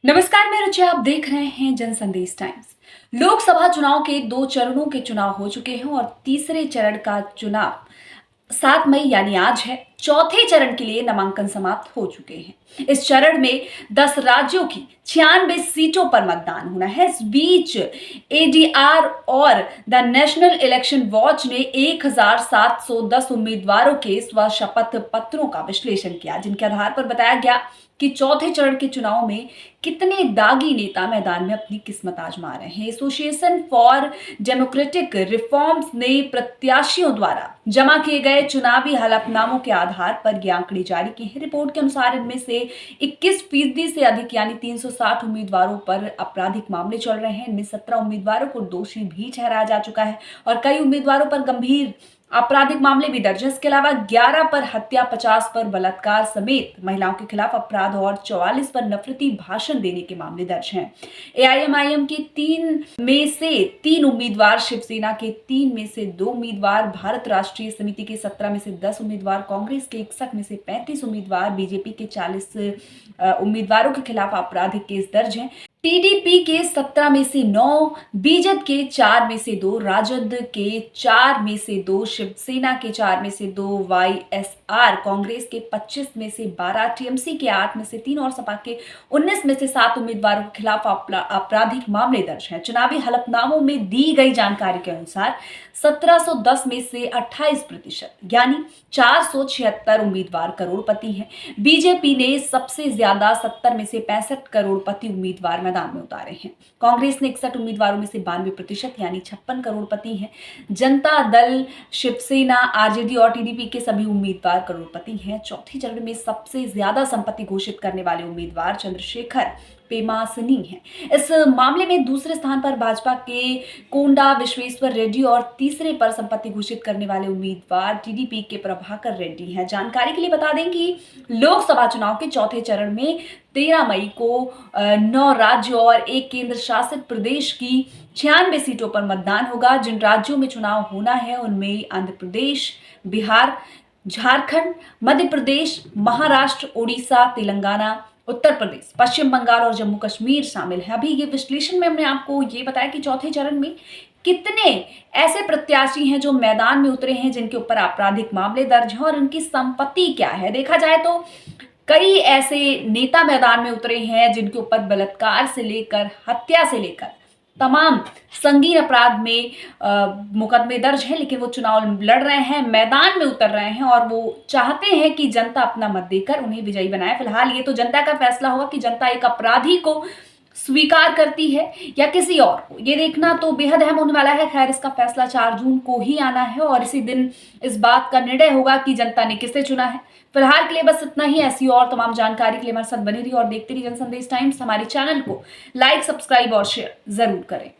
नमस्कार, मैं रुचि। आप देख रहे हैं जन संदेश टाइम्स। लोकसभा चुनाव के 2 चरणों के चुनाव हो चुके हैं और तीसरे चरण का चुनाव 7 मई यानी आज है। चौथे चरण के लिए नामांकन समाप्त हो चुके हैं। इस चरण में 10 राज्यों की 96 सीटों पर मतदान होना है। इस बीच एडीआर और द नेशनल इलेक्शन वॉच ने 1710 उम्मीदवारों के स्वशपथ पत्रों का विश्लेषण किया, जिनके आधार पर बताया गया कि चौथे चरण के चुनाव में कितने दागी नेता मैदान में अपनी किस्मत आजमा रहे हैं। एसोसिएशन फॉर डेमोक्रेटिक रिफॉर्म्स ने प्रत्याशियों द्वारा जमा किए गए चुनावी हलफनामों के आधार पर ये आंकड़े जारी किए हैं। रिपोर्ट के अनुसार इनमें से 21% से अधिक यानी 360 उम्मीदवारों पर आपराधिक मामले चल रहे हैं। इनमें 17 उम्मीदवारों को दोषी भी ठहराया जा चुका है और कई उम्मीदवारों पर गंभीर आपराधिक मामले भी दर्ज है। इसके अलावा 11 पर हत्या, 50 पर बलात्कार समेत महिलाओं के खिलाफ अपराध और 44 पर नफरती भाषण देने के मामले दर्ज हैं। एआईएमआईएम के 3 में से 3 उम्मीदवार, शिवसेना के 3 में से 2 उम्मीदवार, भारत राष्ट्रीय समिति के 17 में से 10 उम्मीदवार, कांग्रेस के 61 में से 35 उम्मीदवार, बीजेपी के 40 उम्मीदवारों के खिलाफ आपराधिक केस दर्ज हैं। टीडीपी के 17 में से 9, बीजेपी के 4 में से 2, राजद के 4 में से 2, शिवसेना के 4 में से 2, वाईएसआर कांग्रेस के 25 में से 12, टीएमसी के 8 में से 3 और सपा के 19 में से 7 उम्मीदवारों के खिलाफ आपराधिक मामले दर्ज हैं। चुनावी हलफनामों में दी गई जानकारी के अनुसार 1710 में से 28% यानी 476 उम्मीदवार करोड़पति हैं। बीजेपी ने सबसे ज्यादा 70 में से 65 करोड़पति उम्मीदवार मैदान में उतारे हैं। कांग्रेस ने 61 उम्मीदवारों में से 92% यानी 56 करोड़पति हैं। जनता दल, शिवसेना, आरजेडी और टीडीपी के सभी उम्मीदवार करोड़पति हैं। चौथे चरण में सबसे ज्यादा संपत्ति घोषित करने वाले उम्मीदवार चंद्रशेखर पेमासनी हैं। इस मामले में दूसरे स्थान पर भाजपा के कोंडा विश्वेश्वर रेड्डी और तीसरे पर संपत्ति घोषित करने वाले उम्मीदवार टीडीपी के प्रभाकर रेड्डी हैं। जानकारी के लिए बता दें कि लोकसभा चुनाव के चौथे चरण में 13 मई को 9 राज्यों और 1 केंद्र शासित प्रदेश की 96 सीटों पर मतदान होगा। जिन राज्यों में चुनाव होना है उनमें आंध्र प्रदेश, बिहार, झारखंड, मध्य प्रदेश, महाराष्ट्र, उड़ीसा, तेलंगाना, उत्तर प्रदेश, पश्चिम बंगाल और जम्मू कश्मीर शामिल है। अभी ये विश्लेषण में हमने आपको ये बताया कि चौथे चरण में कितने ऐसे प्रत्याशी हैं जो मैदान में उतरे हैं, जिनके ऊपर आपराधिक मामले दर्ज हैं और उनकी संपत्ति क्या है। देखा जाए तो कई ऐसे नेता मैदान में उतरे हैं जिनके ऊपर बलात्कार से लेकर हत्या से लेकर तमाम संगीन अपराध में मुकदमे दर्ज हैं, लेकिन वो चुनाव लड़ रहे हैं, मैदान में उतर रहे हैं और वो चाहते हैं कि जनता अपना मत देकर उन्हें विजयी बनाए। फिलहाल ये तो जनता का फैसला होगा कि जनता एक अपराधी को स्वीकार करती है या किसी और को, ये देखना तो बेहद अहम होने वाला है। खैर, इसका फैसला 4 जून को ही आना है और इसी दिन इस बात का निर्णय होगा कि जनता ने किसे चुना है। फिलहाल के लिए बस इतना ही। ऐसी और तमाम जानकारी के लिए हमारे साथ बनी रही और देखते रहिए जन संदेश टाइम्स। हमारे चैनल को लाइक, सब्सक्राइब और शेयर जरूर करें।